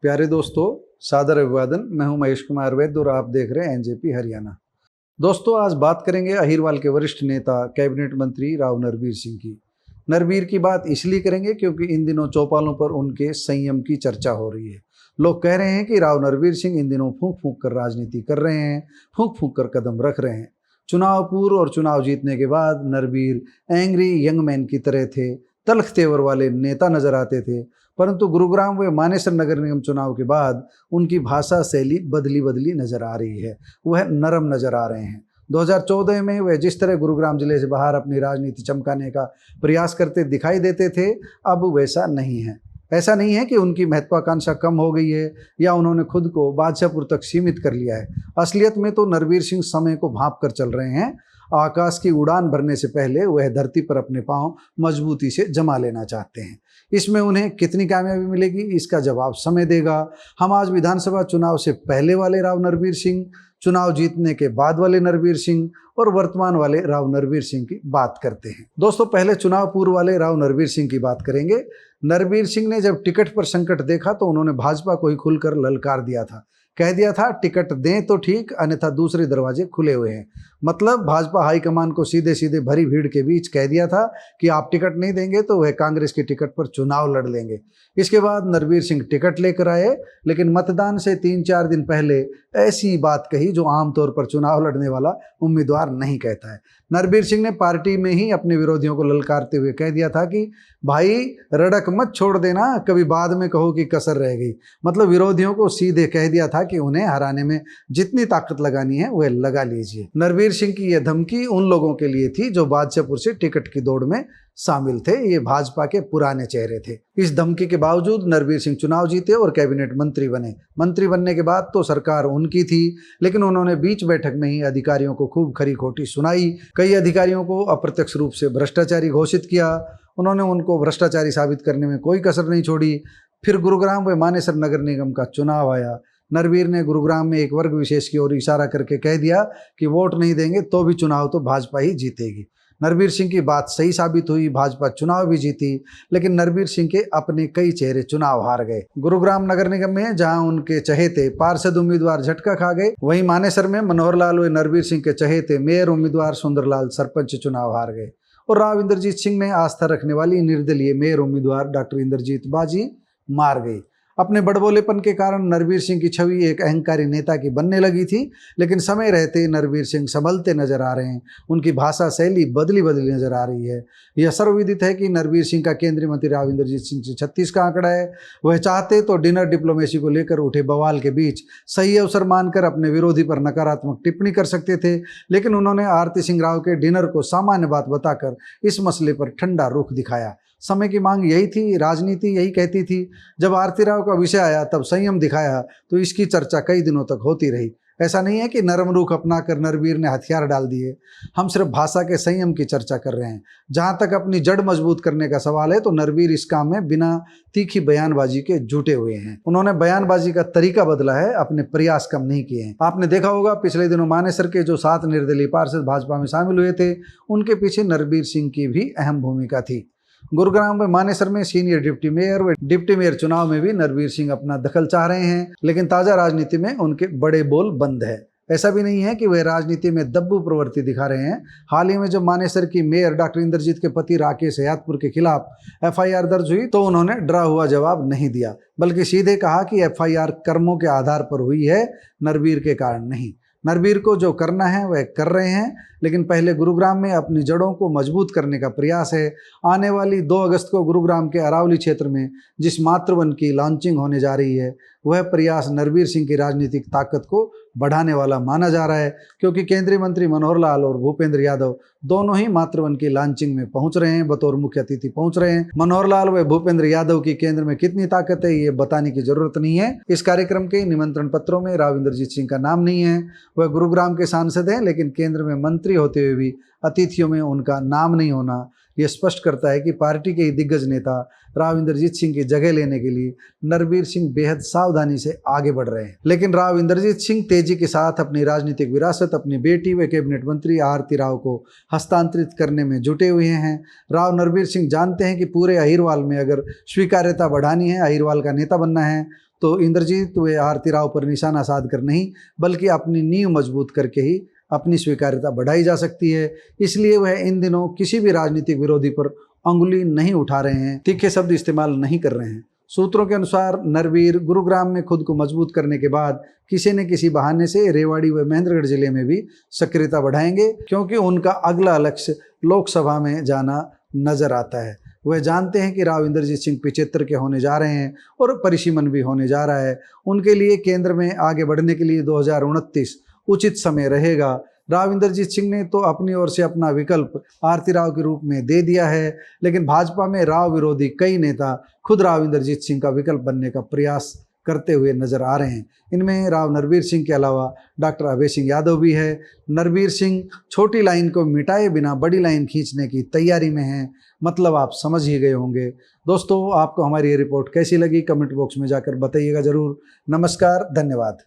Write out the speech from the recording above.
प्यारे दोस्तों, सादर अभिवादन। मैं हूं महेश कुमार वैद्य और आप देख रहे हैं एनजेपी हरियाणा। दोस्तों, आज बात करेंगे अहिरवाल के वरिष्ठ नेता कैबिनेट मंत्री राव नरवीर सिंह की। नरवीर की बात इसलिए करेंगे क्योंकि इन दिनों चौपालों पर उनके संयम की चर्चा हो रही है। लोग कह रहे हैं कि राव नरवीर सिंह इन दिनों फूंक फूंक कर राजनीति कर रहे हैं, फूंक फूंक कर कदम रख रहे हैं। चुनाव पूर्व और चुनाव जीतने के बाद नरवीर एंग्री यंग मैन की तरह थे, तल्ख तेवर वाले नेता नजर आते थे। परंतु गुरुग्राम व मानेसर नगर निगम चुनाव के बाद उनकी भाषा शैली बदली बदली नजर आ रही है। वह नरम नजर आ रहे हैं। 2014 में वह जिस तरह गुरुग्राम जिले से बाहर अपनी राजनीति चमकाने का प्रयास करते दिखाई देते थे, अब वैसा नहीं है। ऐसा नहीं है कि उनकी महत्वाकांक्षा कम हो गई है या उन्होंने खुद को बादशाहपुर तक सीमित कर लिया है। असलियत में तो नरवीर सिंह समय को भांप कर चल रहे हैं। आकाश की उड़ान भरने से पहले वह धरती पर अपने पांव मजबूती से जमा लेना चाहते हैं। इसमें उन्हें कितनी कामयाबी मिलेगी, इसका जवाब समय देगा। हम आज विधानसभा चुनाव से पहले वाले राव नरवीर सिंह, चुनाव जीतने के बाद वाले नरवीर सिंह और वर्तमान वाले राव नरवीर सिंह की बात करते हैं। दोस्तों, पहले चुनाव पूर्व वाले राव नरवीर सिंह की बात करेंगे। नरवीर सिंह ने जब टिकट पर संकट देखा तो उन्होंने भाजपा को ही खुलकर ललकार दिया था। कह दिया था, टिकट दें तो ठीक, अन्यथा दूसरे दरवाजे खुले हुए हैं। मतलब भाजपा हाईकमान को सीधे सीधे भरी भीड़ के बीच कह दिया था कि आप टिकट नहीं देंगे तो वह कांग्रेस की टिकट पर चुनाव लड़ लेंगे। इसके बाद नरवीर सिंह टिकट लेकर आए, लेकिन मतदान से 3-4 दिन पहले ऐसी बात कही जो आमतौर पर चुनाव लड़ने वाला उम्मीदवार नहीं कहता है। नरवीर सिंह ने पार्टी में ही अपने विरोधियों को ललकारते हुए कह दिया था कि भाई रड़क मत छोड़ देना, कभी बाद में कहो कि कसर रह गई। मतलब विरोधियों को सीधे कह दिया था कि उन्हें हराने में जितनी ताकत लगानी है वह लगा लीजिए। नरवीर सिंह की यह धमकी उन लोगों के लिए थी जो बादशाहपुर से टिकट की दौड़ में शामिल थे। ये भाजपा के पुराने चेहरे थे। इस धमकी के बावजूद नरवीर सिंह चुनाव जीते और कैबिनेट मंत्री बने। मंत्री बनने के बाद तो सरकार उनकी थी, लेकिन उन्होंने बीच बैठक में ही अधिकारियों को खूब खरी खोटी सुनाई। कई अधिकारियों को अप्रत्यक्ष रूप से भ्रष्टाचारी घोषित किया। उन्होंने उनको भ्रष्टाचारी साबित करने में कोई कसर नहीं छोड़ी। फिर गुरुग्राम व मानेसर नगर निगम का चुनाव आया। नरवीर ने गुरुग्राम में एक वर्ग विशेष की ओर इशारा करके कह दिया कि वोट नहीं देंगे तो भी चुनाव तो भाजपा ही जीतेगी। नरवीर सिंह की बात सही साबित हुई, भाजपा चुनाव भी जीती, लेकिन नरवीर सिंह के अपने कई चेहरे चुनाव हार गए। गुरुग्राम नगर निगम में जहां उनके चहेते पार्षद उम्मीदवार झटका खा गए, वहीं मानेसर में मनोहर लाल व नरवीर सिंह के चहेते मेयर उम्मीदवार सुंदरलाल सरपंच चुनाव हार गए और राव इंद्रजीत सिंह में आस्था रखने वाली निर्दलीय मेयर उम्मीदवार डॉक्टर इंद्रजीत बाजी मार गई। अपने बड़बोलेपन के कारण नरवीर सिंह की छवि एक अहंकारी नेता की बनने लगी थी, लेकिन समय रहते नरवीर सिंह संभलते नजर आ रहे हैं। उनकी भाषा शैली बदली बदली नजर आ रही है। यह सर्वविदित है कि नरवीर सिंह का केंद्रीय मंत्री राव इंद्रजीत सिंह से 36 का आंकड़ा है। वह चाहते तो डिनर डिप्लोमेसी को लेकर उठे बवाल के बीच सही अवसर मानकर अपने विरोधी पर नकारात्मक टिप्पणी कर सकते थे, लेकिन उन्होंने आरती सिंह राव के डिनर को सामान्य बात बताकर इस मसले पर ठंडा रुख दिखाया। समय की मांग यही थी, राजनीति यही कहती थी। जब आरती राव का विषय आया तब संयम दिखाया तो इसकी चर्चा कई दिनों तक होती रही। ऐसा नहीं है कि नरम रुख अपनाकर नरवीर ने हथियार डाल दिए। हम सिर्फ भाषा के संयम की चर्चा कर रहे हैं। जहां तक अपनी जड़ मजबूत करने का सवाल है तो नरवीर इस काम में बिना तीखी बयानबाजी के जुटे हुए हैं। उन्होंने बयानबाजी का तरीका बदला है, अपने प्रयास कम नहीं किए हैं। आपने देखा होगा पिछले दिनों मानेसर के जो 7 निर्दलीय पार्षद भाजपा में शामिल हुए थे, उनके पीछे नरवीर सिंह की भी अहम भूमिका थी। गुरुग्राम व मानेसर में सीनियर डिप्टी मेयर व डिप्टी मेयर चुनाव में भी नरवीर सिंह अपना दखल चाह रहे हैं, लेकिन ताजा राजनीति में उनके बड़े बोल बंद है। ऐसा भी नहीं है कि वे राजनीति में दब्बू प्रवृत्ति दिखा रहे हैं। हाल ही में जब मानेसर की मेयर डॉक्टर इंद्रजीत के पति राकेश हयातपुर के खिलाफ एफआईआर दर्ज हुई तो उन्होंने डरा हुआ जवाब नहीं दिया, बल्कि सीधे कहा कि एफआईआर कर्मों के आधार पर हुई है, नरवीर के कारण नहीं। नरवीर को जो करना है वह कर रहे हैं, लेकिन पहले गुरुग्राम में अपनी जड़ों को मजबूत करने का प्रयास है। आने वाली 2 अगस्त को गुरुग्राम के अरावली क्षेत्र में जिस मातृवन की लॉन्चिंग होने जा रही है, वह प्रयास नरवीर सिंह की राजनीतिक ताकत को बढ़ाने वाला माना जा रहा है, क्योंकि केंद्रीय मंत्री मनोहर लाल और भूपेंद्र यादव दोनों ही मातृवन की लॉन्चिंग में पहुंच रहे हैं, बतौर मुख्य अतिथि पहुंच रहे हैं। मनोहर लाल व भूपेंद्र यादव की केंद्र में कितनी ताकत है ये बताने की जरूरत नहीं है। इस कार्यक्रम के निमंत्रण पत्रों में राव इंद्रजीत सिंह का नाम नहीं है। वह गुरुग्राम के सांसद हैं, लेकिन केंद्र में मंत्री होते हुए भी अतिथियों में उनका नाम नहीं होना यह स्पष्ट करता है कि पार्टी के दिग्गज नेता राव इंद्रजीत सिंह की जगह लेने के लिए नरवीर सिंह बेहद सावधानी से आगे बढ़ रहे हैं। लेकिन राव इंद्रजीत सिंह तेजी के साथ अपनी राजनीतिक विरासत अपनी बेटी व कैबिनेट मंत्री आरती राव को हस्तांतरित करने में जुटे हुए हैं। राव नरवीर सिंह जानते हैं कि पूरे अहिरवाल में अगर स्वीकार्यता बढ़ानी है, अहिरवाल का नेता बनना है, तो इंद्रजीत व आरती राव पर निशाना साध कर नहीं, बल्कि अपनी नींव मजबूत करके ही अपनी स्वीकार्यता बढ़ाई जा सकती है। इसलिए वह इन दिनों किसी भी राजनीतिक विरोधी पर अंगुली नहीं उठा रहे हैं, तीखे शब्द इस्तेमाल नहीं कर रहे हैं। सूत्रों के अनुसार नरवीर गुरुग्राम में खुद को मजबूत करने के बाद किसी न किसी बहाने से रेवाड़ी व महेंद्रगढ़ जिले में भी सक्रियता बढ़ाएंगे, क्योंकि उनका अगला लक्ष्य लोकसभा में जाना नजर आता है। वह जानते हैं कि राव इंद्रजीत सिंह 75 के होने जा रहे हैं और परिसीमन भी होने जा रहा है। उनके लिए केंद्र में आगे बढ़ने के लिए 2029 उचित समय रहेगा। राव इंद्रजीत सिंह ने तो अपनी ओर से अपना विकल्प आरती राव के रूप में दे दिया है, लेकिन भाजपा में राव विरोधी कई नेता खुद राव इंद्रजीत सिंह का विकल्प बनने का प्रयास करते हुए नजर आ रहे हैं। इनमें राव नरवीर सिंह के अलावा डॉक्टर अभय सिंह यादव भी है। नरवीर सिंह छोटी लाइन को मिटाए बिना बड़ी लाइन खींचने की तैयारी में हैं, मतलब आप समझ ही गए होंगे। दोस्तों, आपको हमारी ये रिपोर्ट कैसी लगी कमेंट बॉक्स में जाकर बताइएगा ज़रूर। नमस्कार, धन्यवाद।